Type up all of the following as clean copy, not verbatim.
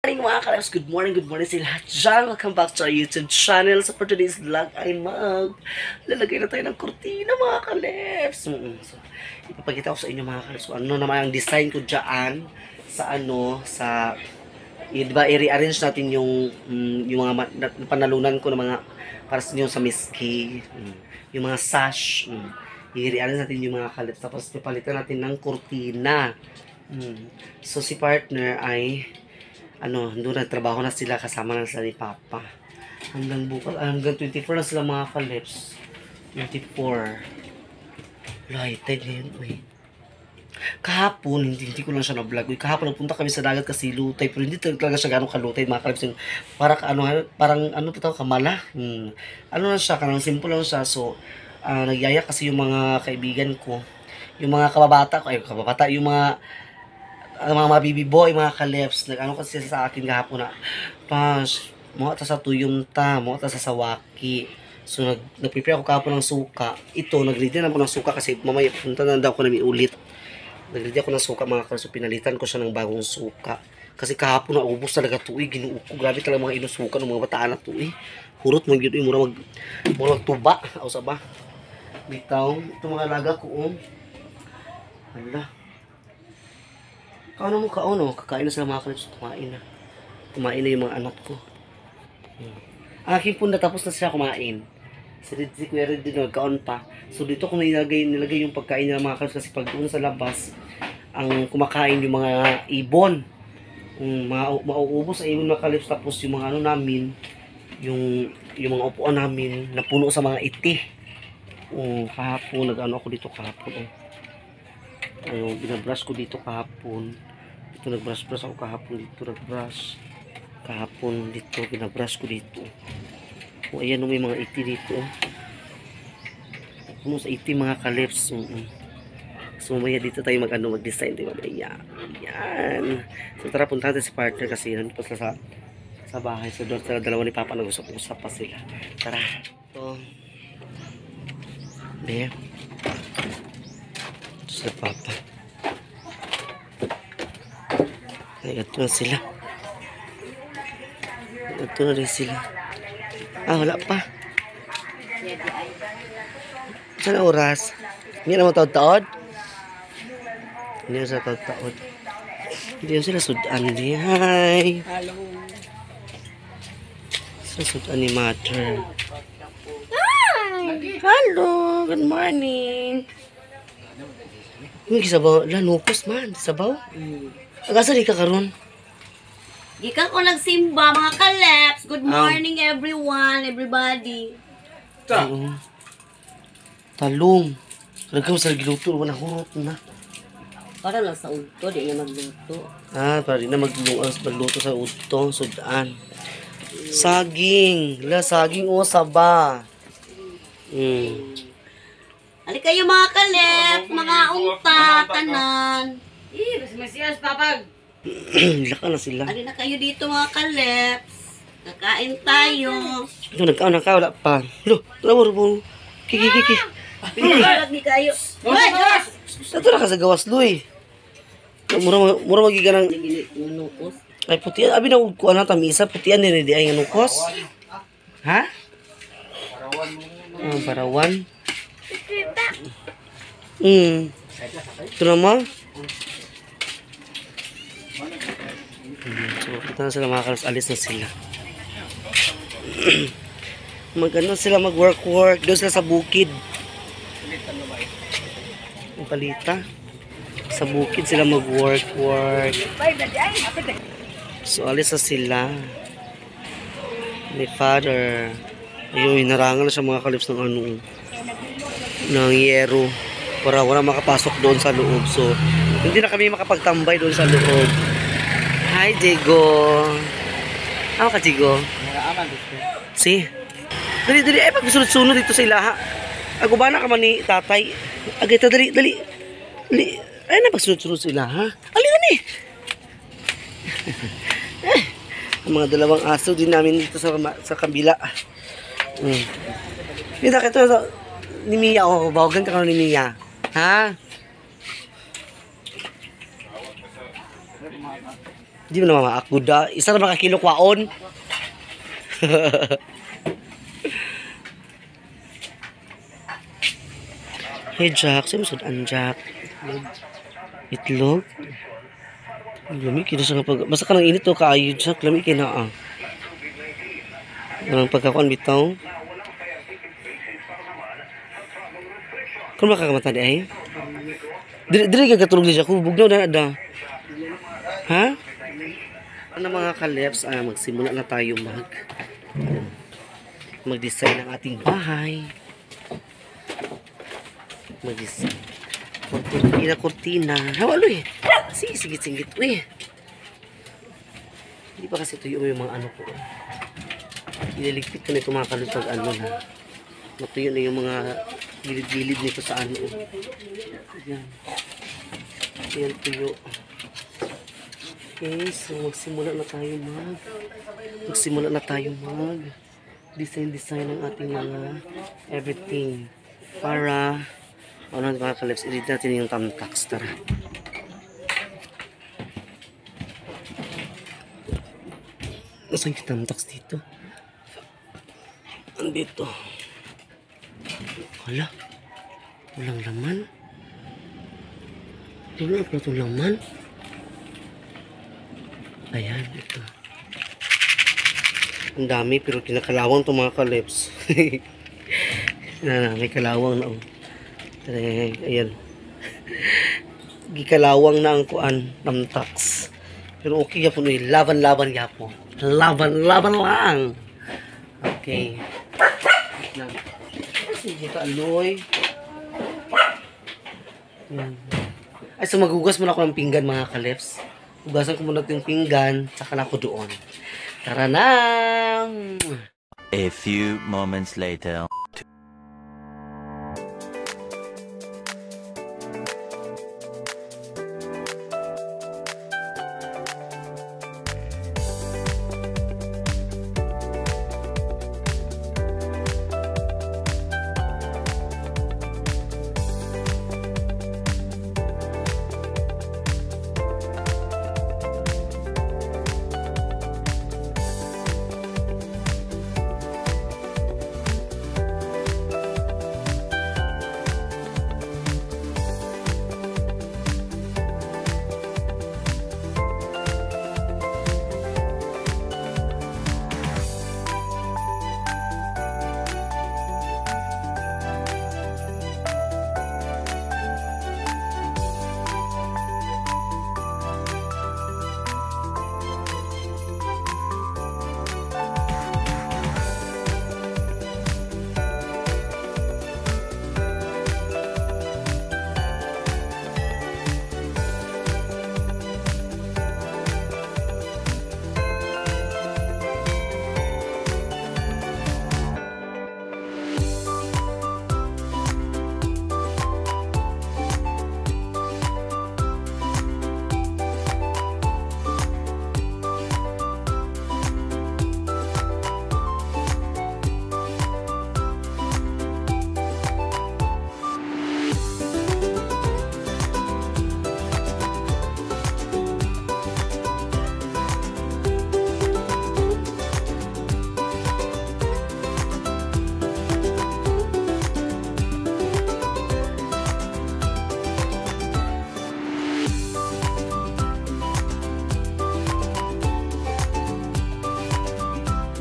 morning mga kalabs! Good morning sa lahat dyan! Welcome back to our YouTube channel. So for today's vlog ay lalagay na tayo ng kurtina mga kalabs. So, ipapakita ko sa inyo mga kalabs kung ano naman ang design ko dyan sa diba, i-rearrange natin yung mga panalunan ko ng mga para sa inyo sa miski, yung mga sash, i-rearrange natin yung mga kalabs, tapos pipalitan natin ng kurtina. So si partner ay doon nagtrabaho na sila, kasama na sila ni Papa. Hanggang bukas, hanggang 24 na sila mga kalabs. 24. Lighted ngayon, kahapon, hindi ko lang siya na-vlog. Kahapon nagpunta kami sa dagat kasi lutay, pero hindi talaga siya gano'ng kalutay mga kalabs. Parang kamala. Ano lang siya, kanang simple lang siya. So, nagyaya kasi yung mga kaibigan ko, yung mga kababata ko, yung mga baby boy, mga kalabs, nag-ano kasi sa akin kahapon na, Pas, mo ata sa tuyong ta, mo ata sa sawaki. So, nag-prepare ako kahapon ng suka. Ito, nag-ready na ako ng suka kasi mamaya punta na daw ko namin ulit. Nag-ready ako ng suka mga kalabs, so pinalitan ko siya ng bagong suka. Kasi kahapon na ubos talaga ito, ginuuk ko. Grabe talaga mga inusuka ng mga bataan na ito, Hurot mo yun, mura magtuba. O sa ba? Bitaw, ito mga laga ko, Hala. Kakain na sila mga kalabs. Kumain na yung mga anak ko. Aking punda, tapos na sila kumain. Si Kuya Red din nagkaon pa. So dito ko nilagay yung pagkain nila mga kalabs, kasi pag doon sa labas, ang kumakain yung mga ibon. Mauubos sa ibon mga kalabs, tapos yung mga namin, yung mga upuan namin, napuno sa mga iti. Kahapon, ako dito kahapon. Binabrush ko dito kahapon. Dito nagbrush ako kahapon. Dito nagbrush. Kahapon dito, binabrush ko dito. Ayan may mga iti dito. Puno sa iti mga kalabs. So mamaya dito tayo mag-design. Diba? Ayan. So tara, punta natin si partner kasi nandito sila sa bahay. So doon sila dalawa ni Papa, nag-usap-usap pa sila. Tara. Ito. There. Sa Papa. Ay, ito na sila. Ito na rin sila. Wala pa. Saan ang oras? Hindi na mo taod-taod? Hindi na sila taod-taod. Hindi na sila sudan. Hi! Hello! Sa sudan ni Mother. Hi! Hello! Good morning! May sabaw, lanukos man, sabaw. Agasa di ka karon. Gikan ko nagsimba mga kalabs. Good morning everyone, everybody. Talong. Ragam sa giluto, wala hurot na. Para lang sa udto, di na magluto. Para di na magluto sa udto, sudan. Saging. Saging saba. Ali kayo mga kalabs, mga unta, tanan. Masiyas papag. Laka na sila. Ali na kayo dito mga kalabs. Kakain tayo. Ito, nagkaon, wala pa. Lo, tawar mo. Kiki. Pinagkalag ni kayo. Ito na ka sa gawas, Luy. Mura magiga ng... Ay, putian. Abi na ko na tamisa. Putian din di ay nukos. Ha? Parawan. Ito naman. So, kita na sila mga kalabs. Alis na sila. Sila mag-work. Doon sila sa bukid. Ang palita. Sa bukid sila mag-work. So, alis na sila. May father. Ayun, hinarangan na siya mga kalabs ng yero para wala makapasok doon sa loob. So, hindi na kami makapagtambay doon sa loob. Hi, Diego. Ano ka, Diego? Si? Dali. Ay, pagsunod-sunod dito sa ilaha. Agubana ka man ni tatay. Agay, dali. Ay, na pagsunod-sunod sa ilaha. Ali. Ang mga dalawang aso din namin dito sa kabila. Kita ka ito ni Mia. Bawagan ka ni Mia. Ha? Di mo na mamaakbuda. Isa na makakilo kwaon. Hey Jack, saan mo sudan Jack? Itlog? Lami kina sa pag basta ka nang init to kaayo Jack, lami kina ah. Ang pagkakuan bitaw. Kung makakamata di ay? Dili ka katulog niya ko, bugnaw na ada. Ha? Ano mga kaleps, magsimula na tayo mag-design ng ating bahay. Mag-design. Kurtina. Hawalo eh. Sige, singit. Uy. Hindi pa kasi tuyo yung mga ano ko. Ililigpit ko na ito mga kalutag ano na. Matuyo na yung mga gilid-gilid nito sa ano. Ayan. Ayan tuyo. Okay, so magsimula na tayo mag design ng ating mga everything para ano mga kaleps, edit natin yung thumbtacks. Tara. Nasaan yung thumbtacks dito? Andito. Wala. Walang laman. Wala pa itong laman. Ayan, ito. Ang dami pero kinakalawang itong mga kaleps. May kalawang na oh. Ayan. Gikalawang na ang kuan ng tax. Pero okay yapon eh. Laban yapon. Laban lang. Okay. Sige ka aloy. Ayan. Ay, so magugas muna ako ng pinggan mga kaleps. Hugasan ko muna yung pinggan, saka na ako doon. Tara na! A few moments later.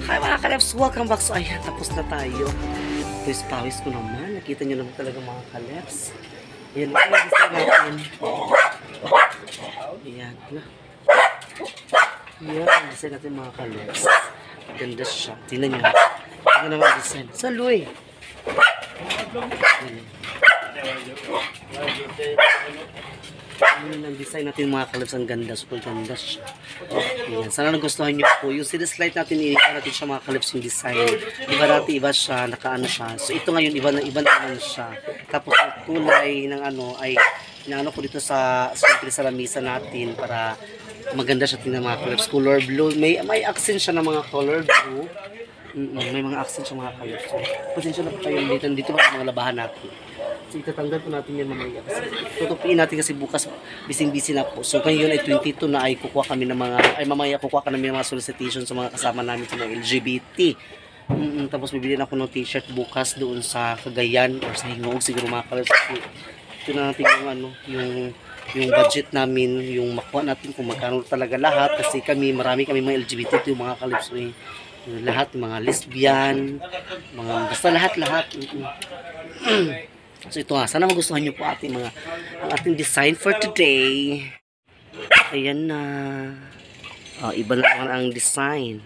Hi mga kaleps, welcome back. So ayan, tapos na tayo. Pawis ko naman. Nakita nyo naman talaga mga kaleps. Ayan, design natin. Ayan. Ayan, design natin mga kaleps. Ganda siya. Tingnan nyo. Tingnan naman design. Saluy! Ayan ang design natin mga kaleps. Ang ganda. Super ganda siya. Ayan. Sana nagustuhan nyo po. Yung series light natin, iba natin siya mga kaleps yung design. Iba natin, iba siya. Nakaano siya. So ito ngayon, iba naman siya. Tapos ang kulay ng ano ay inaano ko dito sa lamisa natin para maganda siya tingnan mga kaleps. Color blue. May accent siya ng mga color blue. May mga accent siya mga kaleps. So, pasensya na po kayo dito. Dito mga labahan natin. So, itatanggal po natin yan mamaya. Kasi, tutupiin natin kasi bukas busy na po. So, ngayon ay 22 na ay kukuha kami ng mga, ay mamaya kukuha kami ng mga solicitation sa mga kasama namin sa mga LGBT. Tapos bibili na ako ng t-shirt bukas doon sa Cagayan or sa Hingog siguro mga kalabs. Ito na natin yung ano, yung budget namin, yung makuha natin kung magkano talaga lahat kasi marami kami mga LGBT yung mga kalabs. Lahat, mga lesbian, mga basta lahat. So ito nga, sana magustuhan nyo po ang ating design for today. Ayan na. Iba na naman ang design.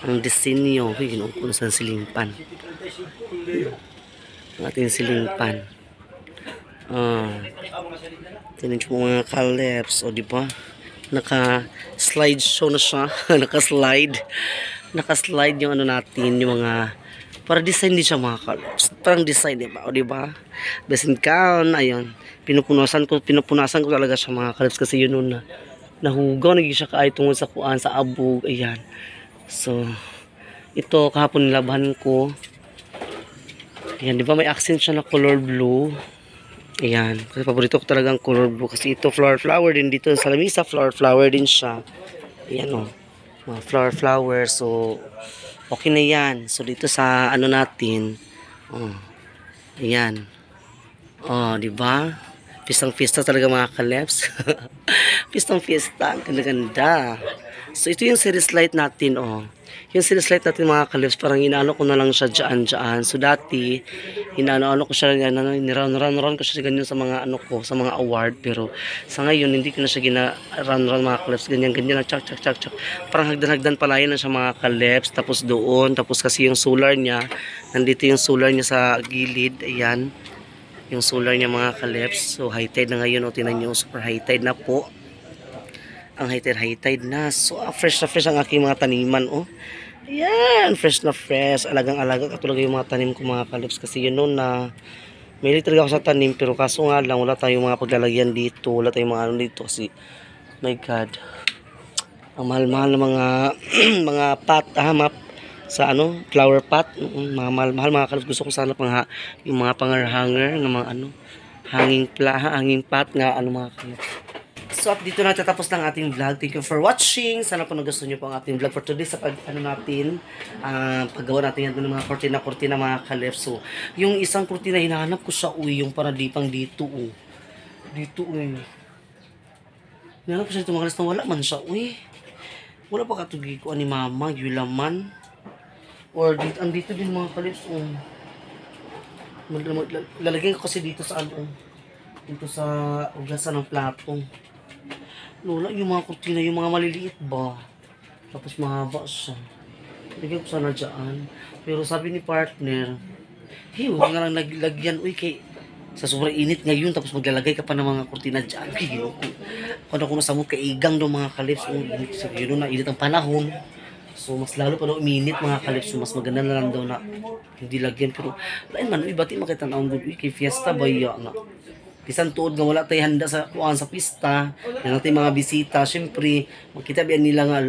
Ang disenyo. Ginuon ko na sa silingpan. Ang ating silingpan. Tinan nyo po mga kalebs. O diba? Naka-slide show na siya. Naka-slide yung ano natin, yung mga para design din siya mga kalebs. Parang design, diba? O diba? Best in count, ayun. Pinupunasan ko talaga siya mga kalebs kasi yun nun na nahugaw, naging siya kaay tungkol sa kuan, sa abog, ayan. So, ito kahapon nilabahan ko. Ayan, diba may accent siya na color blue. Ayan, kasi paborito ko talagang color blue kasi ito flower din dito sa lamisa, flower din siya. Ayan o, mga flower, so okay na yan. So dito sa ano natin, ayan, diba? Pistang-pista talaga mga kalebs. Pistang-pista, ang ganda-ganda. So ito yung series light natin, yung series light natin mga kalebs, parang inaano ko na lang siya dyan. So dati, inaano ko siya, niran ko siya ganyan sa mga ano ko, sa mga award. Pero sa ngayon, hindi ko na siya gina-run mga kalebs, ganyan na chak. Parang hagdan pala yan na siya mga kalebs. Tapos doon, tapos kasi yung solar niya, nandito yung solar niya sa gilid, ayan. Yung solar niya mga kalebs. So high tide na ngayon, tinan nyo, super high tide na po. Ang high tide na. So fresh na fresh ang aking mga taniman, Ayan, fresh na fresh. Alagang-alaga katulad yung mga tanim ko mga kalebs. Kasi yun noon na may talaga ako sa tanim. Pero kaso nga lang, wala tayong mga paglalagyan dito. Wala tayong mga ano dito. Kasi, my God. Ang mahal-mahal na mga mga pot, sa ano, flower pot. Mga mahal-mahal mga kalebs. Gusto ko sana yung mga hanger ng mga ano, hanging pot nga ano mga kalebs. So at dito na tatapos ng ating vlog. Thank you for watching. Sana po nagustuhan niyo po ang ating vlog for today sa paggawa natin yan ng mga kortina mga kalebs. So yung isang kortina hinahanap ko siya yung paradipang dito Dito hinahanap ko siya dito mga kalebs na wala man siya Wala pa katugi ko ni mama yulaman. Or dito din mga kalebs lalagyan ko kasi dito sa dito sa ugasan ng platong. Lola, yung mga kurtina, yung mga maliliit ba? Tapos mahaba siya. Lagyan ko sana dyan. Pero sabi ni partner, huwag nga lang naglagyan. Sa sobrang init ngayon, tapos maglalagay ka pa ng mga kurtina dyan. Kung ako masamot kaigang daw mga kalebs, yun na, init ang panahon. So, mas lalo pa daw uminit mga kalebs. So, mas maganda na lang daw na hindi lagyan. Pero, lain man, bati makita na ang kay fiesta ba na. Bisan tuod nga wala tayo handa sa pista, yan natin mga bisita, syempre, makita biyan nila nga,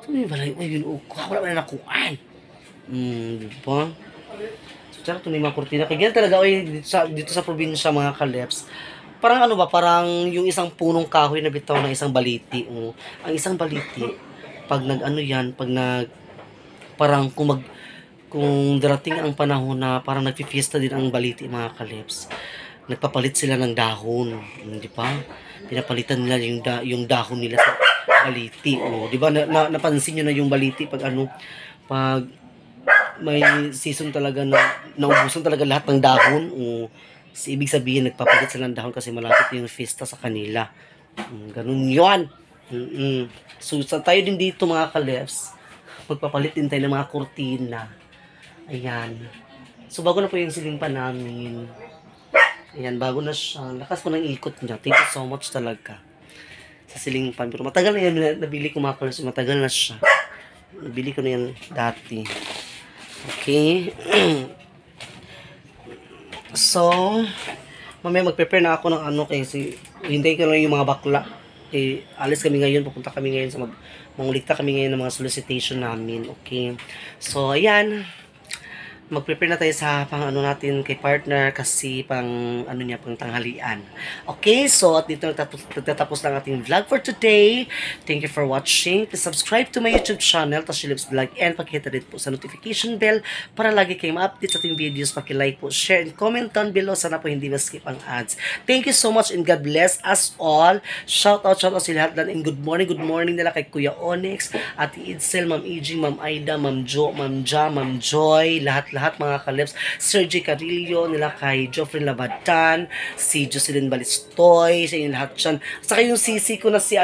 so yun balay, wala ba na nakuhaan? Diba? So, tsara ito na yung mga kurtina. Kaya ganyan talaga, dito sa probinsya mga kalebs, parang ano ba, parang yung isang punong kahoy na bitaw ng isang baliti. Ang isang baliti, pag parang kung darating ang panahon na parang nagpifiesta din ang baliti mga kalebs, nagpapalit sila ng dahon, di ba? Pinapalitan nila yung dahon nila sa baliti, di ba? Napansin niyo na yung baliti pag may season talaga na naubusan talaga lahat ng dahon, ibig sabihin nagpapalit sila ng dahon kasi malapit yung fiesta sa kanila. Ganun 'yon. So tayo din dito mga kalebs, magpapalit din tayo ng mga kurtina. Ayan. So bago na po yung silingpan namin. Ayan, bago na siya. Lakas po ng ikot niya. Thank you so much talaga sa silingpan. Pero matagal na yan. Nabili ko mga kalebs. Matagal na siya. Nabili ko na yan dati. Okay. So, mamaya mag-prepare na ako ng kasi hintay ko lang yung mga bakla. Alis kami ngayon. Pupunta kami ngayon sa mangulikta kami ngayon ng mga solicitation namin. Okay. So, ayan. mag-prepare na tayo sa pang ano natin kay partner kasi pang ano niya pang tanghalian. Okay, so at dito nagtatapos lang ating vlog for today. Thank you for watching. Please subscribe to my YouTube channel, Tashilip's Vlog, and pakihit rin po sa notification bell para lagi kayong ma-update sa ating videos. Paki-like po, share, and comment down below. Sana po hindi ma-skip ang ads. Thank you so much and God bless us all. Shout out sa lahat and good morning nila kay Kuya Onyx, Ate Idsel, Ma'am Ijing, Ma'am Aida, Ma'am Jo, Ma'am Ja, Ma'am Joy, lahat mga kalips, Sir J. Carillo, nila kay Joffrey Labadan, si Jocelyn Balistoy, sa inyo lahat dyan. Saka yung sisi ko na si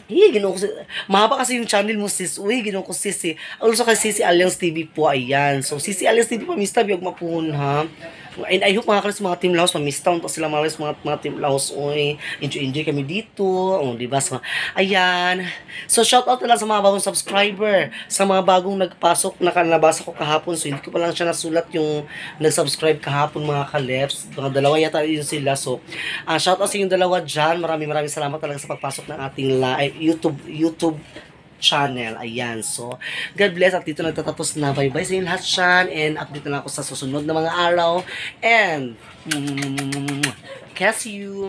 ginoo ko mahaba kasi yung channel mo sis. Ginoo ko sis. Also kay Sisi Alliance TV po, ayan. So Sisi Alliance TV pa mista biyog mapuhon ha. And I hope mga kalis mga team Laos mamistaon pa sila mga team Laos. Enjoy kami dito. Di ba? So, ayan. So shout out na lang sa mga bagong subscriber, sa mga bagong nagpasok na nabasa ko kahapon. So hindi ko pa lang siya nasulat yung nag-subscribe kahapon mga kaleps. Mga dalawa yata yun sila. So shout out sa yung dalawa dyan. Maraming salamat talaga sa pagpasok ng ating live YouTube channel. Ayan. So, God bless. At dito nagtatapos na. Bye-bye sa inyo lahat dyan. And update na ako sa susunod na mga araw. And, kiss you.